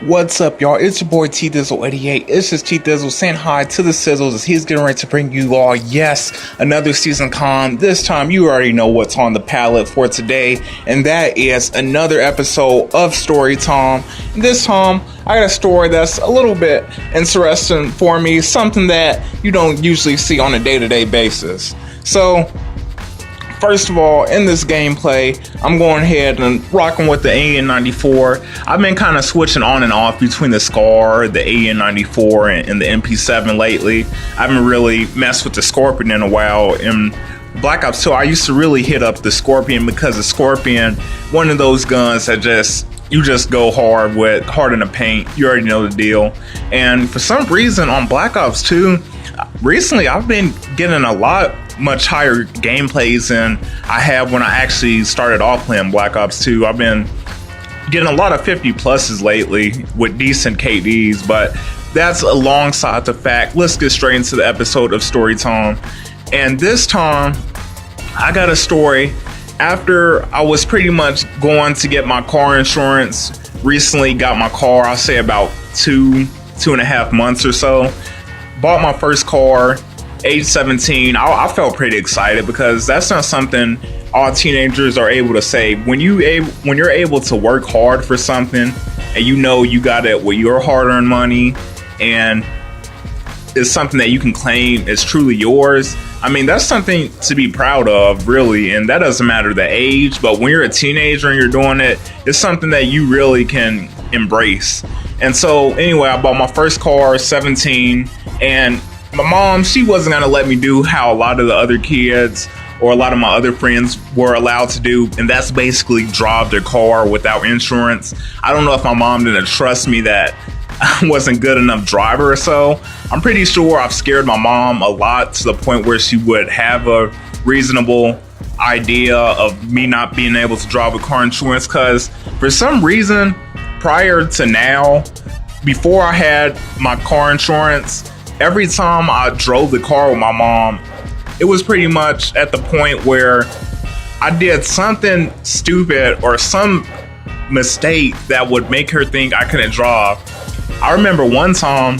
What's up, y'all? It's your boy T Dizzle 88. It's just T Dizzle saying hi to the Sizzles as he's getting ready to bring you all, yes, another season con. This time, you already know what's on the palette for today, and that is another episode of Story Time. And this time, I got a story that's a little bit interesting for me, something that you don't usually see on a day-to-day basis. So, first of all, in this gameplay, I'm going ahead and rocking with the AN94. I've been kind of switching on and off between the SCAR, the AN94, and the MP7 lately. I haven't really messed with the Scorpion in a while. In Black Ops 2, I used to really hit up the Scorpion because the Scorpion, one of those guns that you just go hard in the paint. You already know the deal. And for some reason on Black Ops 2, recently I've been getting much higher gameplays than I have when I actually started off playing Black Ops 2. I've been getting a lot of 50 pluses lately with decent KDs, but that's alongside the fact. Let's get straight into the episode of Story Time. And this time, I got a story after I was pretty much going to get my car insurance. Recently got my car, I'll say about two and a half months or so. Bought my first car, age 17. I felt pretty excited because that's not something all teenagers are able to say. When you're able to work hard for something and you know you got it with your hard-earned money and it's something that you can claim is truly yours, I mean, that's something to be proud of, really. And that doesn't matter the age, but when you're a teenager and you're doing it, it's something that you really can embrace. And so anyway, I bought my first car, 17, and my mom, she wasn't going to let me do how a lot of the other kids or a lot of my other friends were allowed to do, and that's basically drive their car without insurance. I don't know if my mom didn't trust me that I wasn't good enough driver or so. I'm pretty sure I've scared my mom a lot to the point where she would have a reasonable idea of me not being able to drive with car insurance, because for some reason, prior to now, before I had my car insurance, every time I drove the car with my mom, it was pretty much at the point where I did something stupid or some mistake that would make her think I couldn't drive. I remember one time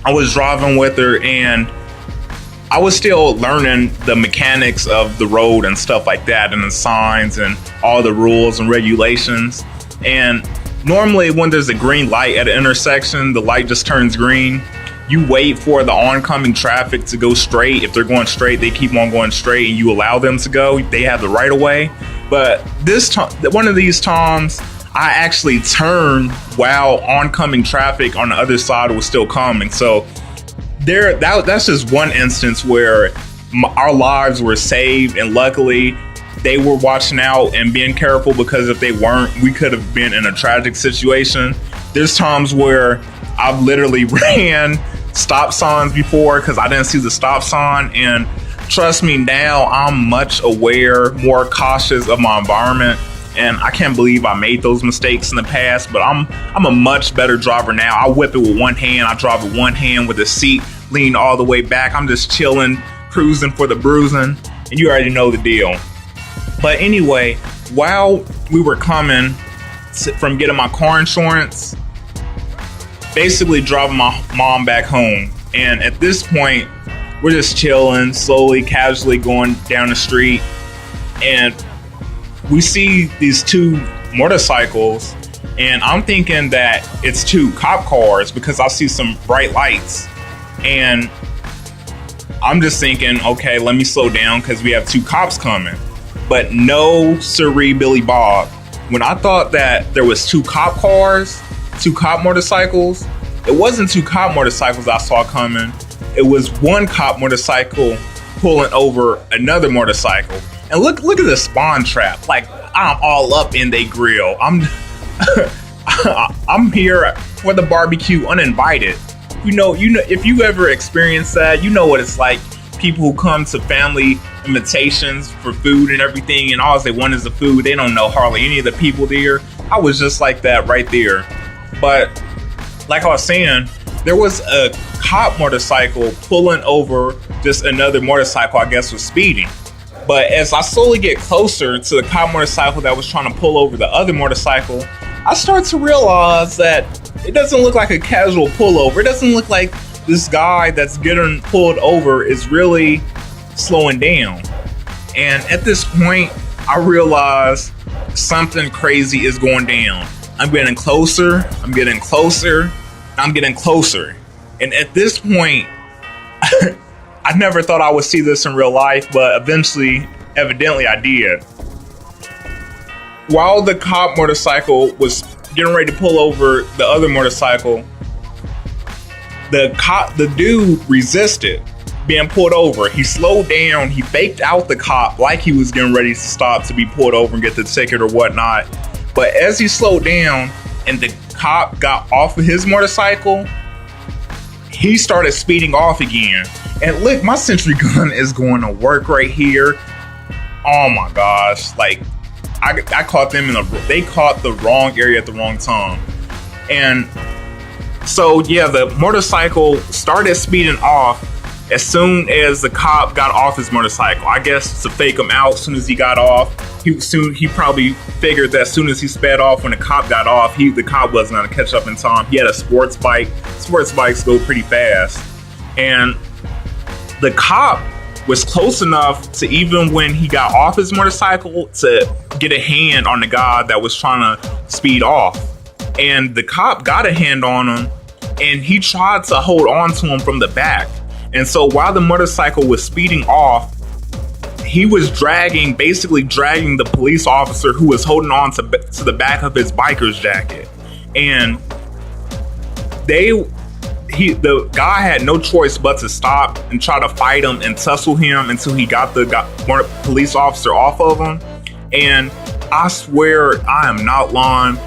I was driving with her and I was still learning the mechanics of the road and stuff like that, and the signs and all the rules and regulations. And normally when there's a green light at an intersection, the light just turns green. You wait for the oncoming traffic to go straight. If they're going straight, they keep on going straight and you allow them to go. They have the right of way. But this time, one of these times, I actually turned while oncoming traffic on the other side was still coming. So that's just one instance where our lives were saved, and luckily they were watching out and being careful, because if they weren't, we could have been in a tragic situation. There's times where I've literally ran stop signs before because I didn't see the stop sign, and trust me, now I'm much aware, more cautious of my environment, and I can't believe I made those mistakes in the past. But I'm a much better driver now. I whip it with one hand, I drive with one hand with the seat leaned all the way back. I'm just chilling, cruising for the bruising, and you already know the deal. But anyway, while we were coming from getting my car insurance, basically driving my mom back home, and at this point we're just chilling, slowly, casually going down the street, and we see these two motorcycles, and I'm thinking that it's two cop cars because I see some bright lights, and I'm just thinking, okay, let me slow down because we have two cops coming. But no siree Billy Bob. When I thought that there was two cop cars, two cop motorcycles, it wasn't two cop motorcycles I saw coming. It was one cop motorcycle pulling over another motorcycle. And look at the spawn trap. Like, I'm all up in they grill. I'm here for the barbecue uninvited. You know, if you ever experienced that, you know what it's like. People who come to family invitations for food and everything, and all they want is the food. They don't know hardly any of the people there. I was just like that right there. But like I was saying, there was a cop motorcycle pulling over just another motorcycle, I guess was speeding. But as I slowly get closer to the cop motorcycle that was trying to pull over the other motorcycle, I start to realize that it doesn't look like a casual pullover. It doesn't look like this guy that's getting pulled over is really slowing down. And at this point, I realize something crazy is going down. I'm getting closer, I'm getting closer, I'm getting closer. And at this point, I never thought I would see this in real life, but evidently I did. While the cop motorcycle was getting ready to pull over the other motorcycle, the dude resisted being pulled over. He slowed down, he faked out the cop like he was getting ready to stop to be pulled over and get the ticket or whatnot. But as he slowed down and the cop got off of his motorcycle, he started speeding off again. And look, my sentry gun is going to work right here. Oh my gosh, like I caught them they caught the wrong area at the wrong time. And so yeah, the motorcycle started speeding off as soon as the cop got off his motorcycle. I guess to fake him out. As soon as he got off, he probably figured that as soon as he sped off, when the cop got off, the cop wasn't going to catch up in time. He had a sports bike. Sports bikes go pretty fast. And the cop was close enough to, even when he got off his motorcycle, to get a hand on the guy that was trying to speed off. And the cop got a hand on him, and he tried to hold on to him from the back. And so while the motorcycle was speeding off, he was basically dragging the police officer who was holding on to the back of his biker's jacket. And the guy had no choice but to stop and try to fight him and tussle him until he got the police officer off of him. And I swear, I am not lying,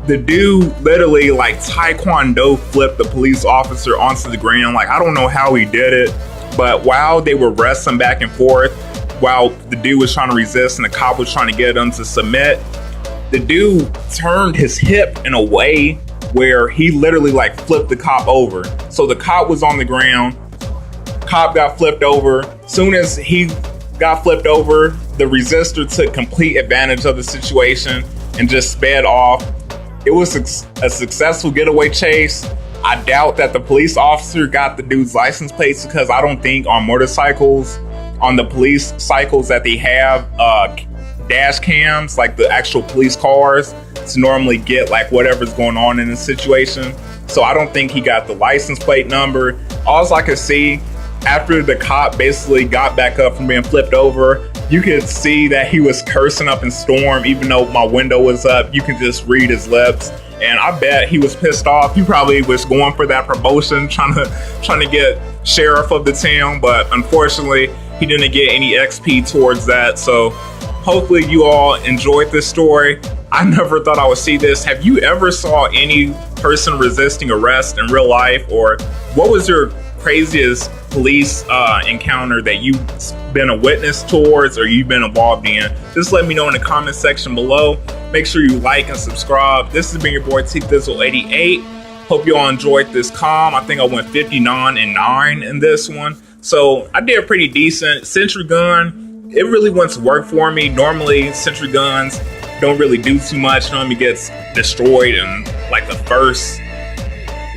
the dude literally like taekwondo flipped the police officer onto the ground. Like, I don't know how he did it, but while they were wrestling back and forth, while the dude was trying to resist and the cop was trying to get him to submit, the dude turned his hip in a way where he literally like flipped the cop over. So the cop was on the ground, cop got flipped over. Soon as he got flipped over, the resistor took complete advantage of the situation and just sped off. It was a successful getaway chase. I doubt that the police officer got the dude's license plates, because I don't think on motorcycles, on the police cycles, that they have dash cams, like the actual police cars, to normally get like whatever's going on in the situation. So I don't think he got the license plate number. All I could see, after the cop basically got back up from being flipped over, you could see that he was cursing up in storm. Even though my window was up, you could just read his lips. And I bet he was pissed off. He probably was going for that promotion, trying to get sheriff of the town. But unfortunately, he didn't get any XP towards that. So hopefully you all enjoyed this story. I never thought I would see this. Have you ever saw any person resisting arrest in real life? Or what was your craziest police encounter that you've been a witness towards or you've been involved in? Just let me know in the comment section below. Make sure you like and subscribe. This has been your boy T Thizzle 88. Hope you all enjoyed this calm. I think I went 59-9 in this one, so I did pretty decent. Sentry gun, it really went to work for me. Normally sentry guns don't really do too much. Normally gets destroyed in like the first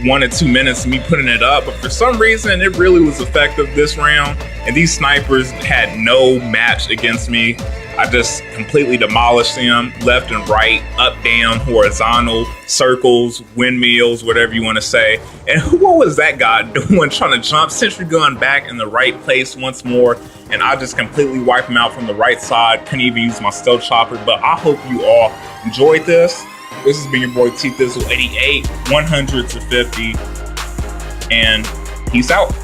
1 or 2 minutes of me putting it up, but for some reason it really was effective this round, and these snipers had no match against me. I just completely demolished them left and right, up, down, horizontal, circles, windmills, whatever you want to say. And what was that guy doing, trying to jump? Sentry gun back in the right place once more, and I just completely wiped him out from the right side. Couldn't even use my stealth chopper. But I hope you all enjoyed this. This has been your boy T Thizzle 88, 100 to 50, and peace out.